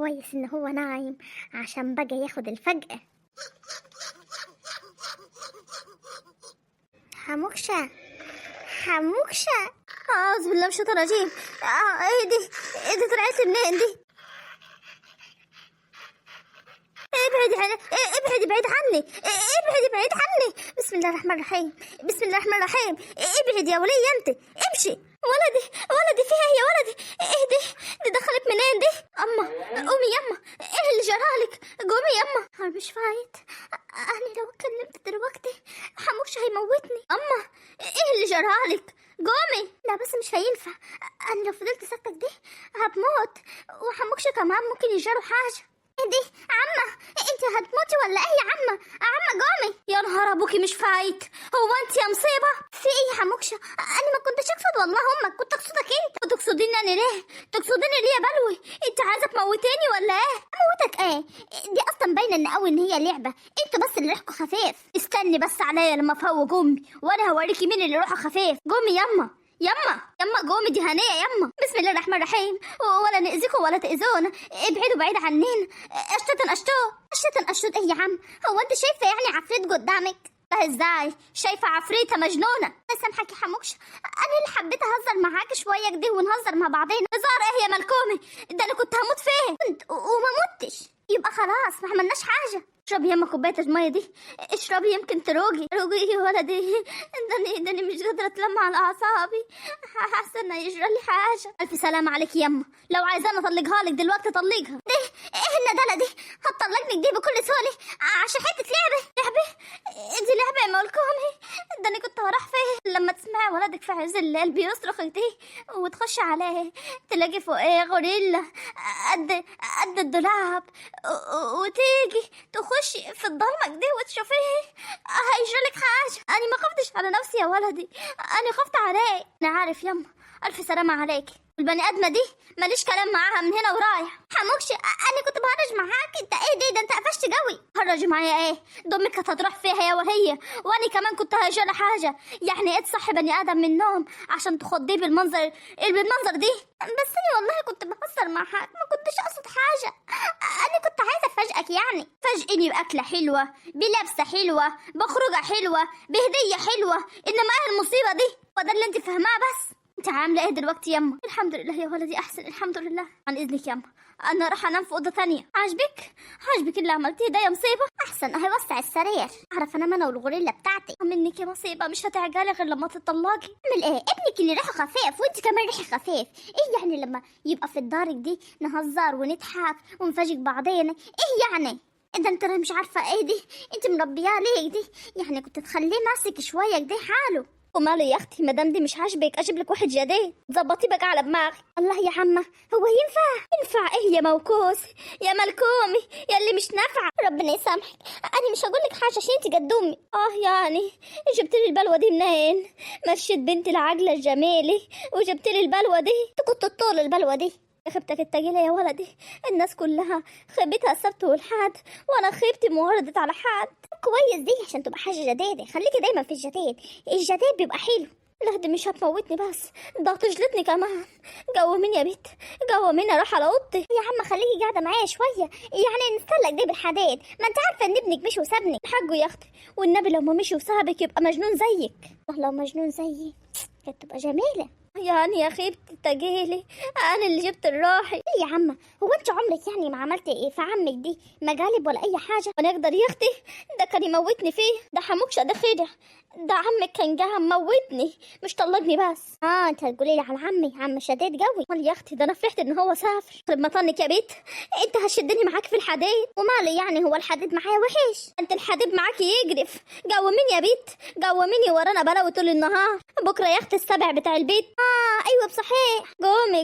كويس ان هو نايم عشان بقى ياخد الفجأة. حموكشة حموكشة، اعوذ بالله من الشيطان الرجيم. ايه دي؟ ايه دي؟ طلعت لي منين دي؟ ابعدي بعيد عني، ابعدي بعيد عني. بسم الله الرحمن الرحيم، بسم الله الرحمن الرحيم. ابعدي يا ولية انت، امشي. ولدي فيها يا ولدي. ايه دي دخلت منين دي؟ اما قومي يما، ايه اللي جرالك؟ قومي يما. انا مش فايت، انا لو اتكلمت دلوقتي حموش هيموتني. اما ايه اللي جرالك؟ قومي. لا بس مش هينفع، انا لو فضلت ساكتة كده هموت، وحموكش كمان ممكن يجرى حاجة. ايه دي؟ عمة انت هتموتي ولا ايه يا عمة؟ عمة قومي. يا نهار ابوكي مش فايت، هو انت يا مصيبة؟ في ايه يا حموكشة؟ انا ما كنتش اقصد والله امك، كنت اقصدك انت. وتقصديني انا ليه؟ تقصديني ليه يا بلوي؟ انت عايزة تموتيني ولا ايه؟ اموتك ايه؟ دي اصلا باينة ان قوي ان هي لعبة، انتوا بس اللي روحكوا خفيف. استني بس عليا لما افوق امي وانا هوريكي مين اللي روحه خفيف. قومي يما، يما قومي، دي هنية يما. بسم الله الرحمن الرحيم. ولا نأذيكم ولا تأذونا، ابعدوا بعيد عننا. اشتت ايه يا عم؟ هو انت شايفة يعني عفريت قدامك؟ ازاي شايفة عفريتة مجنونة؟ سامحك يا حموكش، انا اللي حبيت اهزر معاك شوية كده ونهزر مع بعضينا. هزار ايه يا ملكومي؟ ده انا كنت هموت فيه وما متش. يبقى خلاص ما عملناش حاجة. اشربي يما كوباية المية دي، اشربي يمكن تروقي يا ولدي. داني مش قادرة اتلم على اعصابي، حاسة ان يجرى لي حاجة. الف سلامة عليك يما، لو عايزاني اطلقها لك دلوقتي طلقها. دي ايه الندلة دي؟ هتطلقني دي بكل سهولة عشان حتة لعبة؟ دي لعبة يا مولكومي؟ ده انا كنت هروح فيه لما تسمعي ولدك في عز الليل بيصرخ دي وتخش عليه تلاقي فوقيه غوريلا قد الدولاب، وتيجي تخشي في الضلمة كده وتشوفيه هيجرالك حاجة. انا ما خفتش على نفسي يا ولدي، انا خفت عليك. انا عارف يما، الف سلامة عليكي. البني ادمه دي ماليش كلام معاها من هنا ورايح. حموكش انا كنت بهرج معاك، انت ايه ده انت قفشت قوي. هرج معايا ايه؟ دمك كانت هتروح فيها يا وهي، وانا كمان كنت هجرى حاجه. يعني ايه تصحي بني ادم من النوم عشان تخضيه بالمنظر دي؟ بس انا والله كنت بهزر معاك، ما كنتش اقصد حاجه. انا كنت عايزه افاجئك، يعني فاجئني باكله حلوه، بلبسه حلوه، بخرجه حلوه، بهديه حلوه. انما ايه المصيبه دي؟ وده اللي انت فاهماه؟ بس انت عامله ايه دلوقتي يما؟ الحمد لله يا ولدي، احسن الحمد لله. عن اذنك يما، انا راح انام في اوضه ثانيه. عاجبك اللي عملتيه ده يا مصيبه؟ احسن اهي وسع السرير، اعرف انام انا والغوريلا بتاعتي. منك يا مصيبه، مش هتعجلي غير لما تطلقي. اعمل ايه؟ ابنك اللي ريحه خفيف وانت كمان ريحه خفيف. ايه يعني لما يبقى في الدار دي نهزر ونضحك ونفاجئ بعضينا؟ ايه يعني؟ ده انت مش عارفه ايه دي؟ انت مربياه ليه دي؟ يعني كنت تخليه ماسك شويه كده حاله. وماله يا اختي، مادام دي مش عاجبك اجيب لك واحد جديد ظبطيه بقى على دماغي. الله يا عمه، هو ينفع ايه يا موكوس يا ملكومي يا اللي مش نافعه؟ ربنا يسامحك، انا مش هقول لك حاجه عشان انت قدومي. يعني جبت لي البلوه دي منين؟ مشيت بنتي العجله الجميله وجبت لي البلوه دي؟ انت كنت تطول البلوه دي؟ خيبتك التقيلة يا ولدي، الناس كلها خيبتها السبت والحد، وانا خيبتي موردت على حد. كويس دي عشان تبقى حاجة جديدة، خليكي دايما في الجديد بيبقى حلو. لا دي مش هتموتني، بس ده هتجلطني كمان. قوميني يا بنت، قوميني اروح على اوضتي. يا عم خليكي قاعده معايا شويه، يعني نستلك دي بالحديد، ما انت عارفه ان ابنك مشي وسابني. حقه يا اختي، والنبي لو ما مشي وسابك يبقى مجنون زيك. لو مجنون زيي كانت تبقى جميله. يعني يا خيبتي تجيلي، انا اللي جبت الراحي. ايه يا عمه، هو انت عمرك يعني ما عملتي ايه في عمك دي مقالب ولا اي حاجه؟ وانا اقدر يا اختي؟ ده كان يموتني فيه، ده حموكشه ده خيره، ده عمك كان جه موتني مش طلقني بس. انت هتقولي لي على عم شديد قوي؟ امال يا اختي ده انا فرحت ان هو سافر. طب ما طنك يا بيت، انت هتشدني معاك في الحديد؟ ومالي يعني، هو الحديد معايا وحش؟ انت الحديد معاكي يجرف. قوميني يا بيت، قوميني، ورانا بلاوي طول النهار. بكره يا اختي السبع بتاع البيت. ايوه بصحيح.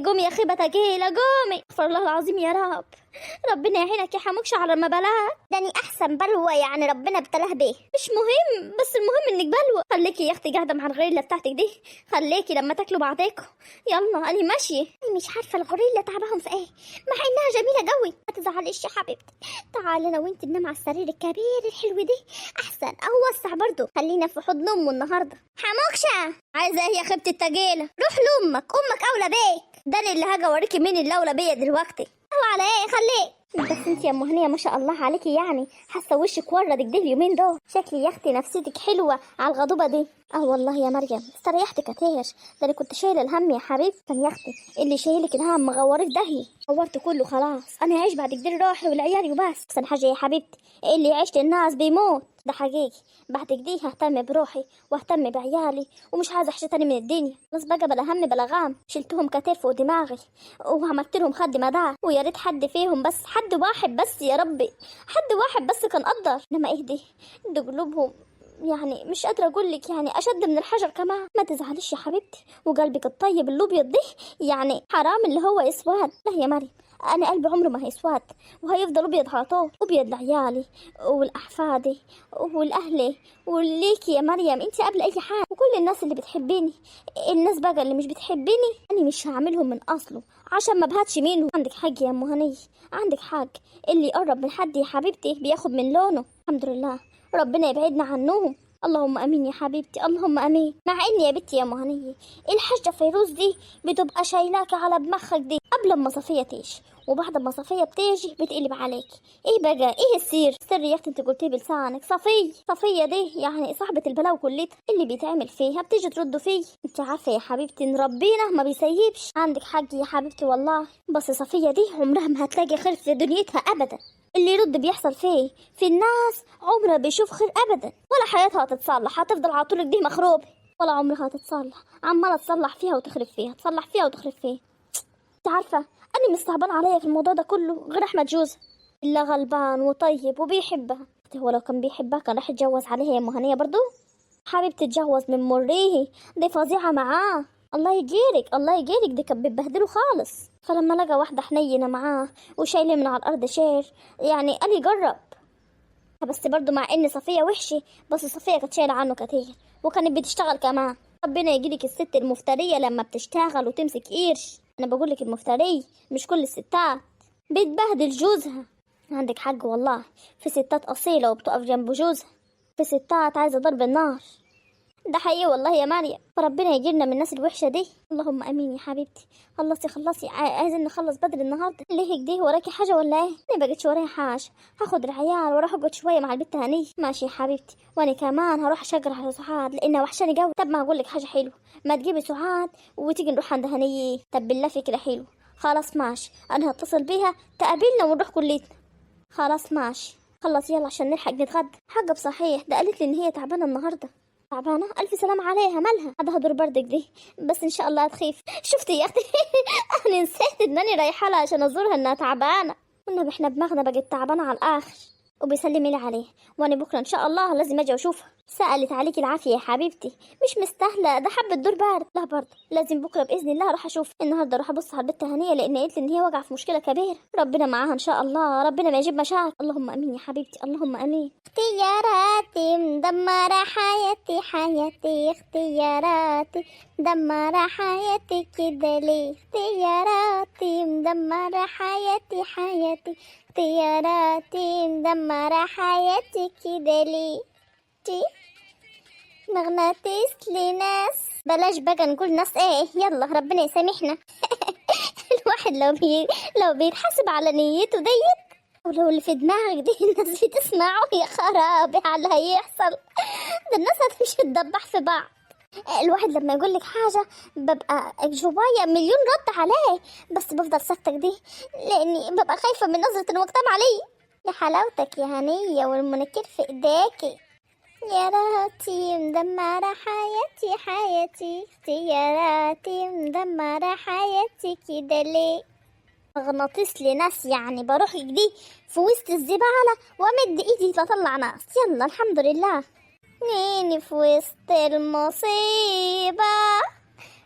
قومي يا خيبه تجيله، قومي. استغفر الله العظيم يا رب، ربنا يعينك يا حموكش على ما بلاك. داني احسن بلوه يعني ربنا ابتلاه بيه. مش مهم، بس المهم انك بلوه. خليكي يا اختي قاعده مع الغريله بتاعتك دي، خليكي لما تاكلوا بعضيكوا. يلا انا ماشيه. انا مش عارفه الغريله تعبهم في ايه، مع انها جميله قوي. ما تزعليش يا حبيبتي، تعالي انا وانت ننام على السرير الكبير الحلو دي احسن، او وسع برضه. خلينا في حضن امه النهارده. حموكشه عايزه ايه يا خيبتي التجيله؟ روح لامك، امك اولى بيك. ده اللي هاجي اوريكي مين اللي اولى بيا دلوقتي. هو على ايه خليك. بس انت يا ام هنيه ما شاء الله عليكي، يعني حاسه وشك ورد كده اليومين دول. شكلي يا اختي نفسيتك حلوه على الغضوبه دي. والله يا مريم استريحت كتير، ده انا كنت شايله الهم يا حبيبتي. كان يا اختي اللي شايلك الهم مغورك دهي، غورت كله خلاص. انا هعيش بعد كده روحي والعيال وبس. احسن حاجه يا حبيبتي اللي عشت الناس بيموت، ده حقيقي. بعد كده ههتم بروحي واهتم بعيالي، ومش عايزه حاجه تاني من الدنيا. خلاص بقى بلا هم بلا غام، شلتهم كتير فوق دماغي وعملت لهم خد مدار. ويا ريت حد فيهم بس، حد واحد بس يا ربي، حد واحد بس كان قدر. انما ايه دي قلوبهم يعني مش قادرة أقول لك، يعني أشد من الحجر كمان. ما تزعليش يا حبيبتي، وقلبك الطيب الأبيض ده يعني حرام اللي هو إسواد. لا يا مريم، أنا قلبي عمره ما هيسود، وهيفضل أبيض على طول. أبيض لعيالي والأحفادي والأهلي وليكي يا مريم، أنت قبل أي حاجة. وكل الناس اللي بتحبيني، الناس بقى اللي مش بتحبيني أنا مش هعملهم من أصله عشان ما بهاتش منه. عندك حق يا أم هنية، عندك حق. اللي يقرب من حد يا حبيبتي بياخد من لونه. الحمد لله ربنا يبعدنا عنهم. اللهم امين يا حبيبتي، اللهم امين. مع اني يا بنتي يا مهنيه الحاجه فيروز دي بتبقى شايلاك على دماغك دي قبل ما صفيه تيجي، وبعد ما صفيه بتيجي بتقلب عليك. ايه بقى ايه السر يا اختي انت قلتيه بلسانك؟ صفيه دي يعني صاحبه البلاو كلتها، اللي بيتعمل فيها بتيجي ترد فيه. انت عارفه يا حبيبتي ان ربنا ما بيسيبش. عندك حق يا حبيبتي والله. بس صفيه دي عمرها ما هتلاقي خير في دنيتها ابدا. اللي يرد بيحصل فيه في الناس عمرها بيشوف خير ابدا، ولا حياتها هتتصلح، هتفضل على طول دي مخروبه، ولا عمرها هتتصلح. عماله تصلح فيها وتخرب فيها، تصلح فيها وتخرب فيها. انت عارفه انا مستعبان عليا في الموضوع ده كله غير احمد جوزها اللي غلبان وطيب وبيحبها. هو لو كان بيحبها كان راح يتجوز عليها يا مهنيه برضو؟ حبيبتي تتجوز من مريه، دي فظيعه معاه. الله يجيرك الله يجيرك، دي كانت بتبهدله خالص. فلما لقى واحده حنينه معاه وشايله من على الارض شير، يعني قال يجرب. بس برضو مع ان صفيه وحشه، بس صفيه كانت شايله عنه كتير وكانت بتشتغل كمان. ربنا يجيلك الست المفتريه لما بتشتغل وتمسك قرش. انا بقولك المفتريه، مش كل الستات بتبهدل جوزها. عندك حق والله، في ستات اصيله وبتقف جنب جوزها، في ستات عايزه ضرب النار. ده حقيقي والله يا مريم. فربنا يجيرنا من الناس الوحشه دي. اللهم امين يا حبيبتي. خلصي عايزين نخلص بدري النهارده. ليه كده وراكي حاجه ولا ايه؟ انا بقيتش ورايا حاجه، هاخد العيال واروح اقعد شويه مع البت هنيه. ماشي يا حبيبتي، وانا كمان هروح اشجر على سعاد لانها وحشاني جو. طب ما اقول لك حاجه حلوه، ما تجيبي سعاد وتيجي نروح عند هنيه. طب بالله فكره حلوه. خلاص ماشي، انا هتصل بيها تقابلنا ونروح كليتنا. خلاص ماشي، خلص يلا عشان نلحق نتغدى. حاجه بصحيح، ده قالت لي ان هي تعبانه النهارده. تعبانة؟ ألف سلام عليها، مالها؟ عندها دور بردك دي، بس إن شاء الله هتخيف. شفتي يا أختي أنا نسيت إنني رايحة لها عشان أزورها إنها تعبانة. والنبي إحنا دماغنا بقت تعبانة على الآخر. وبيسلمي لي عليه، وأنا بكرة إن شاء الله لازم أجي أشوفها. سألت عليك العافية يا حبيبتي، مش مستاهلة، ده حبة دور بارد. لا برضه لازم بكرة بإذن الله أروح أشوف. النهاردة أروح أبص على البت هنية لأن قالت لي إن هي واقعة في مشكلة كبيرة. ربنا معاها إن شاء الله، ربنا ما يجيب مشاكل. اللهم آمين يا حبيبتي، اللهم آمين. اختياراتي مدمرة حياتي، اختياراتي مدمرة حياتي كده ليه؟ اختياراتي مدمرة حياتي، اختياراتي مدمرة حياتي كده ليه؟ مغناطيس لناس. بلاش بقى نقول ناس ايه، يلا ربنا يسامحنا. الواحد لو بيتحاسب على نيته ديت، ولو اللي في دماغك دي الناس بتسمعه، يا خرابي على اللي هيحصل. ده الناس هتمشي تدبح في بعض. الواحد لما يقول لك حاجة ببقى جوايا مليون رد عليه، بس بفضل ساكتة دي لاني ببقى خايفة من نظرة المجتمع لي. يا حلاوتك يا هنية والمنكر في ايديكي. اختياراتي مدمرة حياتي، اختياراتي مدمرة حياتي كده ليه؟ مغناطيس لناس، يعني بروح دي في وسط الزبالة وامد ايدي لطلع ناس. يلا الحمد لله. مين في وسط المصيبة؟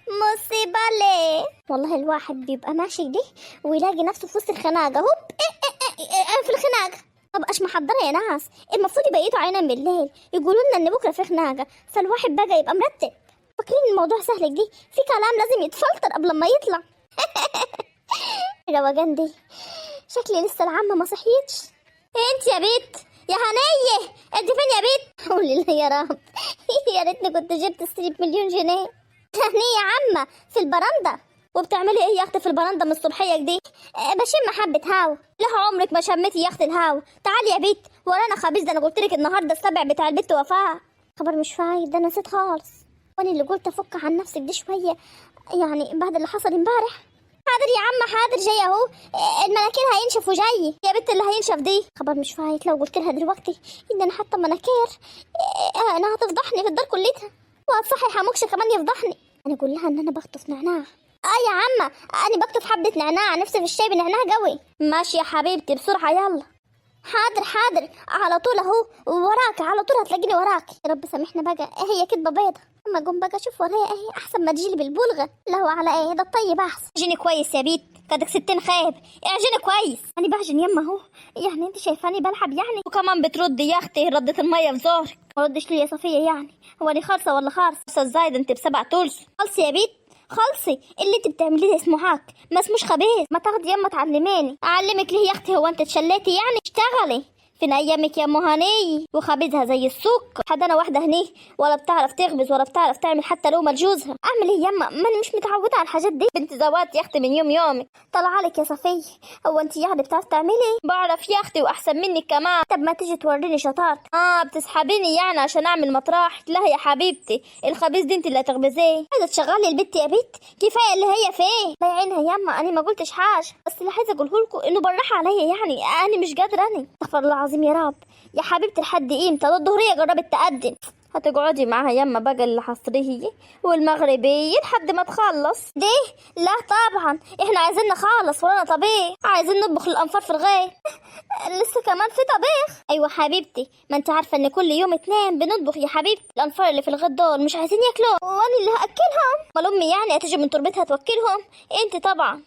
مصيبة ليه؟ والله الواحد بيبقى ماشي دي ويلاقي نفسه في وسط الخناقة. هوب في الخناقة مبقاش محضرة يا ناس. المفروض يبيتوا علينا بالليل يقولوا لنا ان بكرة في خناقة، فالواحد بقى يبقى مرتب. فاكرين الموضوع سهل دي؟ في كلام لازم يتفلتر قبل ما يطلع. روجان دي، شكلي لسه العمة ما صحيتش. انت يا بيت يا هنية، انت فين يا بيت؟ قول لله يا رب. يا ريتني كنت جبت ستريب مليون جنيه. هنية يا عمة في البرندة. وبتعملي ايه يا اختي في البرندة من الصبحيه دي؟ بشم حبه هوا. لا عمرك ما شميتي يا اختي الهوا. تعالي يا بيت ورانا خبيث، ده انا قلت لك النهارده السبع بتاع البت وفاء. خبر مش فايد، ده انا نسيت خالص. وانا اللي قلت افك عن نفسك دي شويه يعني بعد اللي حصل امبارح. حاضر يا عم حاضر، جاي اهو. المناكير هينشف وجاي يا بنت اللي هينشف دي. خبر مش فايت، لو قلت لها دلوقتي ان انا حاطه مناكير انا هتفضحني في الدار كلتها، وهتصحي حموكشه كمان يفضحني. انا اقول لها ان انا بخطف نعناع. يا عم انا بخطف حبه نعناع، نفسي في الشاي بنعناع قوي. ماشي يا حبيبتي بسرعه يلا. حاضر حاضر على طول اهو وراك، على طول هتلاقيني وراك. يا رب سامحنا بقى، هي كدبه بيضه. اما قوم بقى شوف ورايا ايه احسن ما تجيلي بالبلغه. لا هو على ايه ده الطيب احسن. اعجني كويس يا بيت، كدك 60 خايب. اعجني كويس. انا بعجن يما اهو، يعني انت شايفاني بلعب يعني؟ وكمان بتردي يا اختي ردة الميه في زورك. ما ردش ليه يا صفيه يعني؟ هو انا خالصه ولا خالصه ازاي؟ ده انت ب7 تلص. خلصي يا بيت خلصي، اللي انت بتعمليه ده اسمه حق، ما اسموش خبيث. ما تاخدي يما تعلميني. اعلمك ليه يا اختي؟ هو انت اتشليتي يعني؟ اشتغلي فين ايامك يا هنيه وخبيزها زي السكر. حد انا واحده هنيه ولا بتعرف تخبز ولا بتعرف تعمل حتى لقمه لجوزها. اعمل ايه يما؟ ما انا مش متعوده على الحاجات دي. بنت زوات يا اختي من يوم يومك. طلع عليك يا صفيه، هو انت يعني بتعرف تعملي؟ بعرف يا اختي واحسن منك كمان. طب ما تيجي توريني شطارتك. بتسحبيني يعني عشان اعمل مطرح؟ لا يا حبيبتي الخبيز دي انت اللي هتخبزيه. عايزه تشغلي البت يا بنت؟ كفايه اللي هي فيه. لا عينها يما، انا ما قلتش حاجه، بس اللي عايزه اقوله لكم انه بالراحه عليا يعني، انا مش قادره. انا استغفر الله العظيم يا رب. يا حبيبتي لحد امتى؟ ده الظهريه قربت تقدم. هتقعدي معاها يما بقى العصريه والمغربيه لحد ما تخلص دي؟ لا طبعا احنا عايزين نخلص ورانا طبيخ، عايزين نطبخ الانفار في الغيط. لسه كمان في طبيخ؟ ايوه حبيبتي، ما انت عارفه ان كل يوم 2 بنطبخ يا حبيبتي. الانفار اللي في الغيط دول مش عايزين ياكلوا، وانا اللي هاكلهم. امال امي يعني هتيجي من تربتها توكلهم؟ انت طبعا.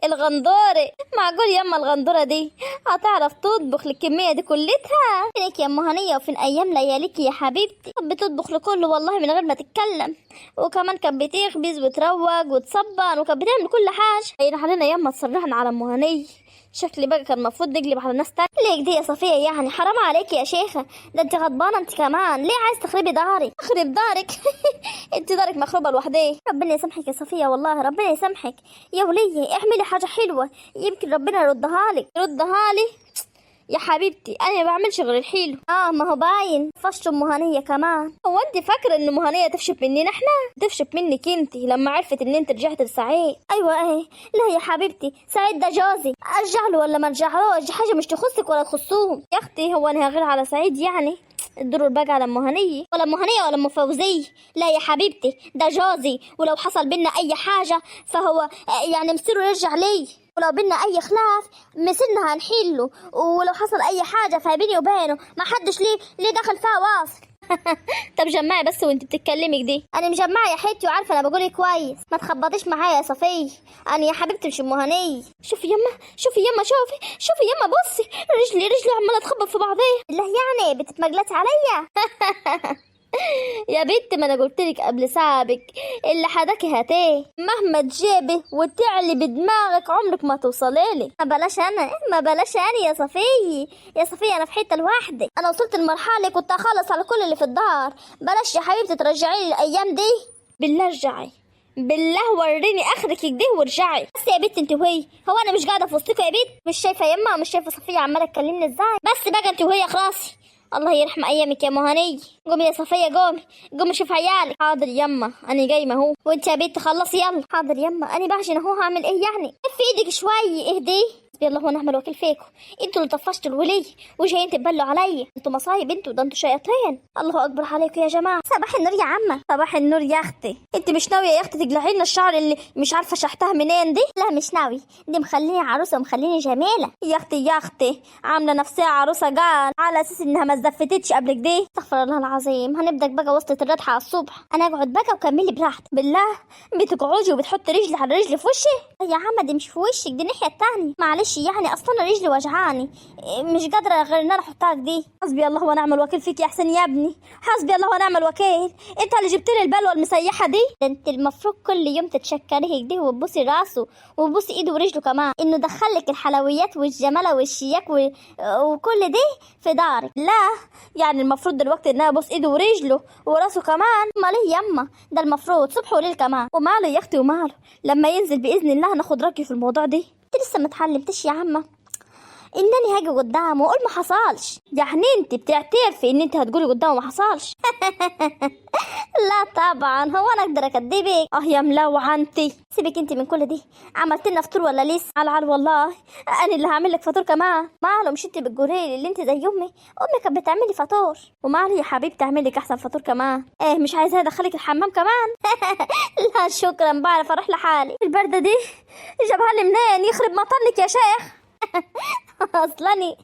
الغندورة، معقول يما الغندورة دي هتعرف تطبخ الكمية دي كلتها؟ فينك يا هنية وفين ايام لياليك يا حبيبتي؟ كانت بتطبخ لكله والله من غير ما تتكلم، وكمان كانت بتخبز وتروق وتصبن وكانت بتعمل كل حاجة. هيروح علينا يما تصرحنا على هنية. شكلي بقى كان المفروض نقلب على ناس تانية. ليك دي يا صفية يعني؟ حرام عليك يا شيخة، ده انت غضبانة انت كمان. ليه عايز تخربي داري؟ اخرب دارك؟ انت دارك مخروبة لوحديه. ربنا يسامحك يا صفية والله، ربنا يسامحك يا ولية. اعملي حاجة حلوة يمكن ربنا يردها لك. يردها لي يا حبيبتي؟ انا ما بعملش غير الحلو. ما هو باين فشت هنية كمان. هو انت فاكره ان هنية تفشت مننا احنا؟ تفشت منك انت لما عرفت ان انت رجعت لسعيد. ايوه ايه؟ لا يا حبيبتي سعيد ده جوزي، ارجع له ولا ما ارجعلوش دي حاجه مش تخصك ولا تخصوهم. يا اختي هو انا هغير على سعيد يعني؟ الدور بقى على هنية ولا هنية ولا فوزية؟ لا يا حبيبتي ده جوزي، ولو حصل بينا اي حاجه فهو يعني مصيره يرجع لي، ولو بينا اي خلاف مسلنا هنحله، ولو حصل اي حاجه فبيني وبينه ما حدش ليه دخل فيها واصل. طب جمعي بس وانت بتتكلمي دي. انا مجمعه يا حياتي وعارفه انا بقولي كويس، ما تخبطيش معايا يا صفيه. انا يا حبيبتي مش هنية. شوفي يما شوفي يما شوفي يما بصي رجلي عماله تخبط في بعضيها. لا يعني بتتمجلتي عليا؟ يا بنت ما انا قلتلك قبل سابك اللي حداكي هاتيه، مهما تجيبي وتعلي بدماغك عمرك ما توصليلي. ما بلاش انا يا صفيه. يا صفيه انا في حته لوحدي، انا وصلت لمرحله كنت اخلص على كل اللي في الدار. بلاش يا حبيبتي ترجعي لي الايام دي. بالله ارجعي، بالله وريني اخرك كده وارجعي. بس يا بنت انت وهي، هو انا مش قاعده في وسطكم يا بنت؟ مش شايفه يما مش شايفه صفيه عماله تكلمني ازاي؟ بس بقى انت وهي خلاص. الله يرحم ايامك يا هنية. قومي يا صفيه قومي شوف عيالك. حاضر يما انا جايمه اهو. وانت يا بنت خلصي يلا. حاضر يما انا بعجن اهو، هعمل ايه يعني؟ في ايدك شويه اهدي. يلا هو نعمل وكيل فيكم، انتوا اللي طفشتوا الولي وجايين تبلوا عليا. انتوا مصايب انتوا، ده انتوا شياطين. الله اكبر عليكم يا جماعه. صباح النور يا عمه. صباح النور يا اختي. انت مش ناويه يا اختي تقلعي لنا الشعر اللي مش عارفه شحتها منين دي؟ لا مش ناوي، دي مخليني عروسه ومخليني جميله. يا اختي عامله نفسها عروسه قال على اساس انها ما زفتتش قبل كده. استغفر الله العظيم. هنبدا بقى وسطة الردحه على الصبح. انا اقعد بقى وكملي براحتك. بالله بتقعدي وبتحطي رجل على رجل في وشي؟ يا عم دي مش في وشك، دي الناحيه الثانيه. معلش معلش يعني اصلا رجلي وجعاني، مش قادره غير ان انا احطها دي. حسبي الله ونعم الوكيل فيك يا احسن يا ابني، حسبي الله ونعم الوكيل. انت اللي جبت لي البلوه المسيحه دي. ده انت المفروض كل يوم تتشكري كده وتبوسي راسه وتبوسي ايده ورجله كمان، انه دخلك الحلويات والجماله والشياك وكل دي في دارك. لا يعني المفروض دلوقتي ان انا ابوس ايده ورجله وراسه كمان؟ امال ايه يما؟ ده المفروض صبح وليل كمان. وماله يا اختي وماله، لما ينزل باذن الله هناخد رايك في الموضوع ده. انت لسه ما اتعلمتش يا عمه انني هاجي قدامه واقول ما حصلش؟ يعني انت بتعترفي ان انت هتقولي قدامه ما حصلش؟ لا طبعا، هو انا اقدر اكدبك؟ يا ملوعه انت. سيبك انت من كل دي، عملت لنا فطور ولا لسه؟ على والله انا اللي هعمل لك فطور كمان. ماله مش انت بتقولي لي اللي انت زي امي كانت بتعمل لي فطور، وماله يا حبيبتي تعمل لك احسن فطور كمان. ايه مش عايزه ادخلك الحمام كمان؟ لا شكرا، بعرف اروح لحالي. البرده دي جابها لي منين؟ يخرب مطنك يا شيخ. اصلاني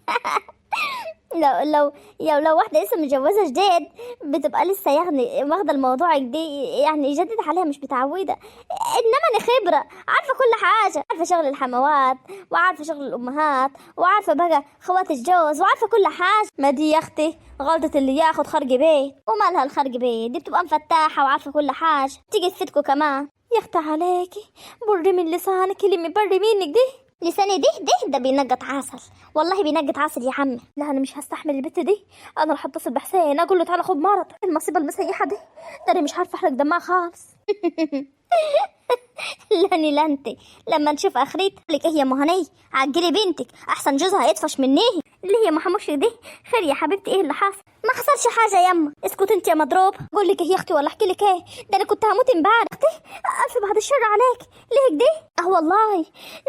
لو واحدة لسه متجوزة جديد بتبقى لسه يعني واخدة الموضوع دي يعني جديد عليها، مش متعودة. انما انا خبرة، عارفة كل حاجة، عارفة شغل الحموات وعارفة شغل الامهات وعارفة بقى خوات الجوز وعارفة كل حاجة. ما دي يا اختي غلطة اللي ياخد خرج بيت. ومالها الخرج بيت دي؟ بتبقى مفتاحة وعارفة كل حاجة، تيجي تفيدكوا كمان. يا اختي عليكي بري من لسانك اللي مبري منك دي. لساني ده بينقط عسل، والله بينقط عسل يا عمي. لا انا مش هستحمل البت دي، انا رح اتصل بحسين اقول له تعالى خد مرض. المصيبه المسيحه دي ده انا مش عارفه احرق دمها خالص. لا انت لما نشوف اخريت لك ايه يا مهنيه، عجلي بنتك احسن جوزها يطفش منيه. اللي هي محموش دي خير يا حبيبتي؟ ايه اللي حصل؟ ما حصلش حاجه يما. اسكت انت يا مضروب. اقول لك ايه يا اختي ولا احكي لك ايه؟ ده انا كنت هموت امبارح. اختي الف بعد الشر عليك. ليه كده؟ والله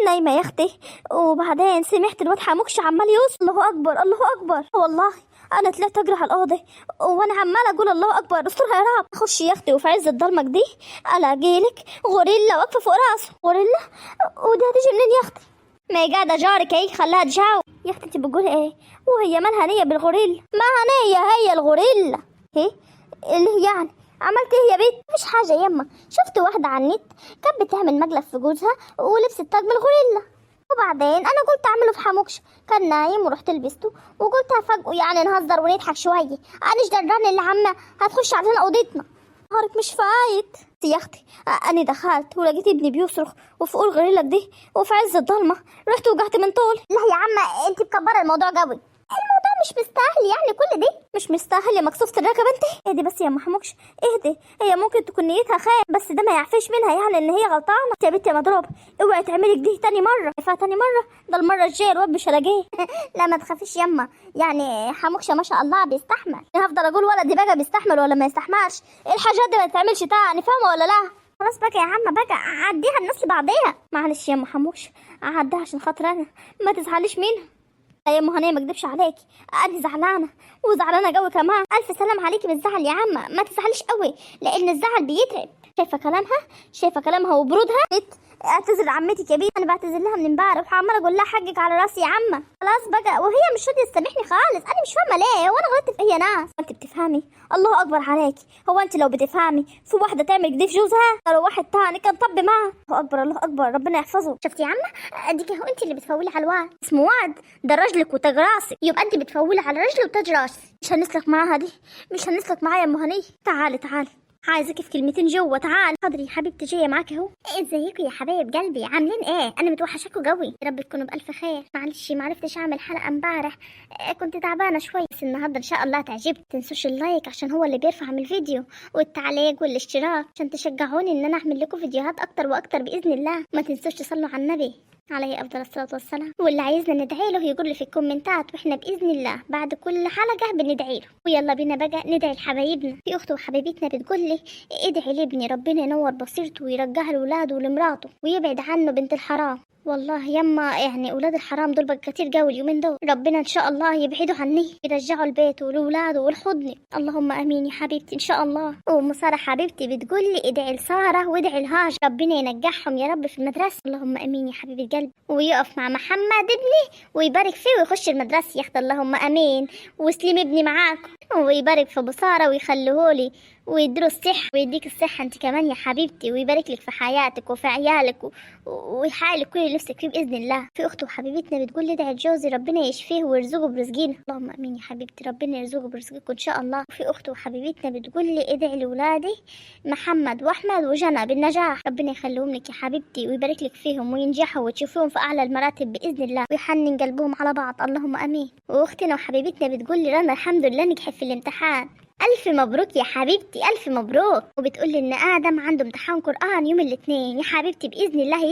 نايمه يا اختي، وبعدين سمعت الواد حموكش عمال يوصل الله اكبر الله اكبر. والله انا طلعت اجري على الاوضه وانا عماله اقول الله اكبر استرها يا رب. اخش يا اختي وفي عز الضلمه دي الاقيلك غوريلا واقفه فوق راسه. غوريلا؟ ودي هتيجي منين يا اختي؟ ما هي قاعده جارك اهي، خلاها تجاوب. يا اختي انت بتقولي ايه؟ وهي مالها نيه بالغوريلا؟ ما هنيه هي الغوريلا. ايه اللي هي يعني عملت ايه يا بنت؟ مفيش حاجه يما، شفت واحده على النت كانت بتعمل مقلب في جوزها ولبست تاج من الغوريلا، وبعدين انا قلت اعمله في حموكش، كان نايم ورحت لبسته وقلت هفاجئه يعني نهزر ونضحك شويه. انا دراني اللي عمه هتخش علينا اوضتنا. نهارك مش فايت يا اختي. انا دخلت ولقيت ابني بيصرخ وفوق الغريلة دي وفي عز الضلمه، رحت وقعت من طول. لا يا عمه انت مكبره الموضوع قوي، الموضوع مش مستاهل يعني كل دي. مش مستاهل يا مكسوفة الركبه انت. اهدي بس يا محموكش اهدي، هي ممكن تكون نيتها خير بس ده ما يعفيش منها يعني ان هي غلطانه. يا بنتي يا مضروب اوعي تعملي كده تاني مره. شايفاها تاني مره؟ ده المره الجايه الواد مش هلاقيه. لا ما تخافيش يما، يعني حموكشه ما شاء الله بيستحمل. هفضل اقول ولدي بقى بيستحمل ولا ما يستحملش؟ الحاجات دي ما تتعملش تاني، فاهمه ولا لا؟ خلاص بقى يا عم بقى عديها الناس بعضيها. معلش يا حموكش عديها عشان خاطر انا، ما تزعليش منها. يا ام هنيه ما اكدبش عليكي انا زعلانه وزعلانه قوي كمان. الف سلام عليكي بالزعل يا عمه، ما تزعليش قوي لان الزعل بيتعب. شايفه كلامها وبرودها. اعتذر لعمتك يا بنت، انا بعتذر لها من امبارح وعماله اقول لها حقك على راسي يا عمه. خلاص بقى، وهي مش راضيه تسامحني خالص. انا مش فاهمه ليه، وانا غلطت في اي ناس؟ انت بتفهمي؟ الله اكبر عليكي. هو انت لو بتفهمي في واحده تعمل كده في جوزها لو واحد تاني كان طب معاه؟ الله اكبر الله اكبر، ربنا يحفظه. شفتي يا عمه اديك اهو انت اللي بتفولي على الواد. اسمه واد ده رجلك وتاج راسك، يبقى انت بتفولي على رجلي وتاج راسي. مش هنسلك معاها دي، مش هنسلك معايا يا ام هنيه. تعالي عايزك في كلمتين جوه. تعال حاضري حبيبتي جايه معاك اهو. ازيكم يا حبايب قلبي، عاملين ايه؟ انا متوحشاكوا قوي، يا رب تكونوا بالف خير. معلش ما عرفتش اعمل حلقه امبارح، كنت تعبانه شويه، بس النهارده ان شاء الله تعجبكم. تنسوش اللايك عشان هو اللي بيرفع من الفيديو، والتعليق والاشتراك عشان تشجعوني ان انا اعمل لكم فيديوهات اكتر واكتر باذن الله. ما تنسوش تصلوا على النبي عليه افضل الصلاه والسلام، واللي عايزنا ندعي له يقول لي في الكومنتات، واحنا باذن الله بعد كل حلقه بندعي له. ويلا بينا بقى ندعي لحبايبنا. في اخت وحبيبتنا بتقول لي ادعي لابني ربنا ينور بصيرته ويرجعها لاولاده ولمراته ويبعد عنه بنت الحرام. والله يما يعني اولاد الحرام دول بقى كتير قوي اليومين دول، ربنا ان شاء الله يبعدوا عني يرجعوا البيت ولاولاده والحضن. اللهم امين يا حبيبتي ان شاء الله. ام ساره حبيبتي بتقول لي ادعي لساره وادعي لهاج ربنا ينجحهم يا رب في المدرسه. اللهم امين يا حبيبه قلبي، ويقف مع محمد ابني ويبارك فيه ويخش المدرسه يا اخت. اللهم امين. وسليم ابني معاكم ويبارك في ابو ساره ويخليهولي ويديله الصحة ويديك الصحة انت كمان يا حبيبتي، ويبارك لك في حياتك وفي عيالك ويحقق لك كل اللي نفسك فيه بإذن الله. في أخت وحبيبتنا بتقول لي ادعي لجوزي ربنا يشفيه ويرزقه برزقنا. اللهم امين يا حبيبتي، ربنا يرزقه برزقكم ان شاء الله. وفي أخت وحبيبتنا بتقول لي ادعي لولادي محمد واحمد وجنى بالنجاح، ربنا يخليهم لك يا حبيبتي ويبارك لك فيهم وينجحوا وتشوفوهم في اعلى المراتب باذن الله ويحنن قلبهم على بعض، اللهم امين. واختنا وحبيبتنا بتقول لي رنا الحمد لله نجحت في الامتحان، ألف مبروك يا حبيبتي، ألف مبروك. وبتقول لي إن آدم عنده امتحان قرآن يوم الاثنين، يا حبيبتي بإذن الله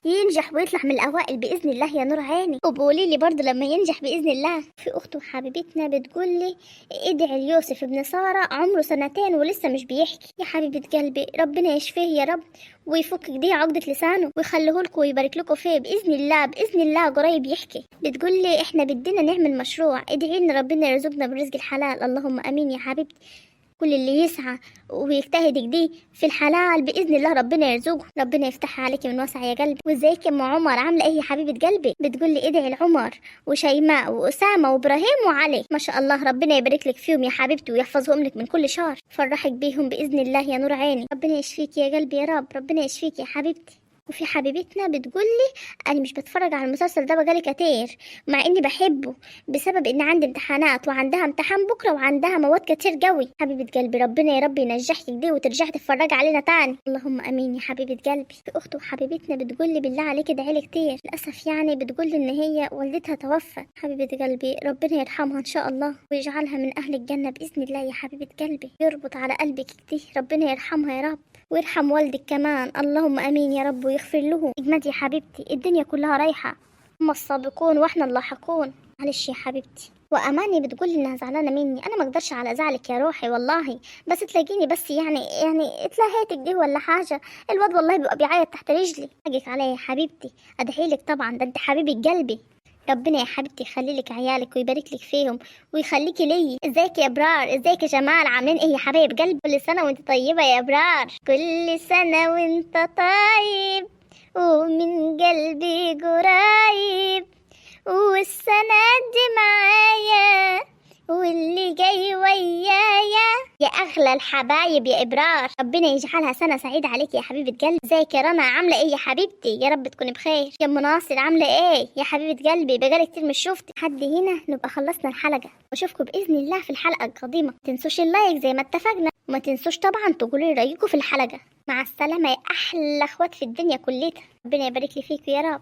ينجح ويطلع من الأوائل بإذن الله يا نور عيني. وبقولي لي برضه لما ينجح بإذن الله. في أخت وحبيبتنا بتقول لي ادعي ليوسف ابن سارة عمره 2 ولسه مش بيحكي، يا حبيبة قلبي ربنا يشفيه يا رب ويفك دي عقدة لسانه ويخليه لكم ويبارك لكم فيه بإذن الله، بإذن الله قريب يحكي. بتقول لي احنا بدنا نعمل مشروع، ادعي لنا ربنا يرزقنا برزق الحلال، اللهم امين يا حبيبتي. كل اللي يسعى ويجتهد كده في الحلال بإذن الله ربنا يرزقه، ربنا يفتحها عليكي من واسع يا قلبي. وازيك يا ام عمر عامله ايه يا حبيبه قلبي؟ بتقول لي ادعي لعمر وشيماء واسامه وابراهيم وعلي، ما شاء الله ربنا يبارك لك فيهم يا حبيبتي ويحفظهم لك من كل شر، فرحك بيهم باذن الله يا نور عيني، ربنا يشفيك يا قلبي يا رب، ربنا يشفيك يا حبيبتي. وفي حبيبتنا بتقول لي انا مش بتفرج على المسلسل ده بقالي كتير مع اني بحبه بسبب ان عندي امتحانات وعندها امتحان بكره وعندها مواد كتير قوي. حبيبه قلبي ربنا يا رب ينجحك دي وترجعي تتفرجي علينا تاني، اللهم امين يا حبيبه قلبي. في اخت وحبيبتنا بتقول لي بالله عليك ادعي لي كتير، للاسف يعني بتقول لي ان هي والدتها توفت، حبيبه قلبي ربنا يرحمها ان شاء الله ويجعلها من اهل الجنه باذن الله يا حبيبه قلبي، يربط على قلبك كتير، ربنا يرحمها يا رب ويرحم والدك كمان، اللهم امين يا رب ويغفر له. اجمدي يا حبيبتي الدنيا كلها رايحه، هم السابقون واحنا اللاحقون، معلش يا حبيبتي. واماني بتقول لي انها زعلانه مني، انا ما اقدرش على زعلك يا روحي والله، بس تلاقيني بس يعني اتلهيتك دي ولا حاجه، الواد والله بيبقى بيعيط تحت رجلي، حقك عليا يا حبيبتي، ادعي لك طبعا ده انت حبيبه قلبي، ربنا يا حبيبتي يخلي لك عيالك ويبارك لك فيهم ويخليكي لي. ازيك يا ابرار، ازيك يا جمال، عاملين ايه يا حبايب قلبي؟ كل سنه وانت طيبه يا ابرار، كل سنه وانت طيب ومن قلبي قريب والسنه دي معايا واللي جاي ويايا يا اغلى الحبايب يا ابرار، ربنا يجعلها سنه سعيده عليك يا حبيبه قلبي. ازيك يا رنا عامله ايه يا حبيبتي؟ يا رب تكوني بخير. يا ام ناصر عامله ايه يا حبيبه قلبي؟ بقالي كتير مش شفتك. لحد هنا نبقى خلصنا الحلقه واشوفكم باذن الله في الحلقه القادمه، ما تنسوش اللايك زي ما اتفقنا وما تنسوش طبعا تقولوا لي رايكم في الحلقه. مع السلامه يا احلى اخوات في الدنيا كلها، ربنا يبارك لي فيكم يا رب.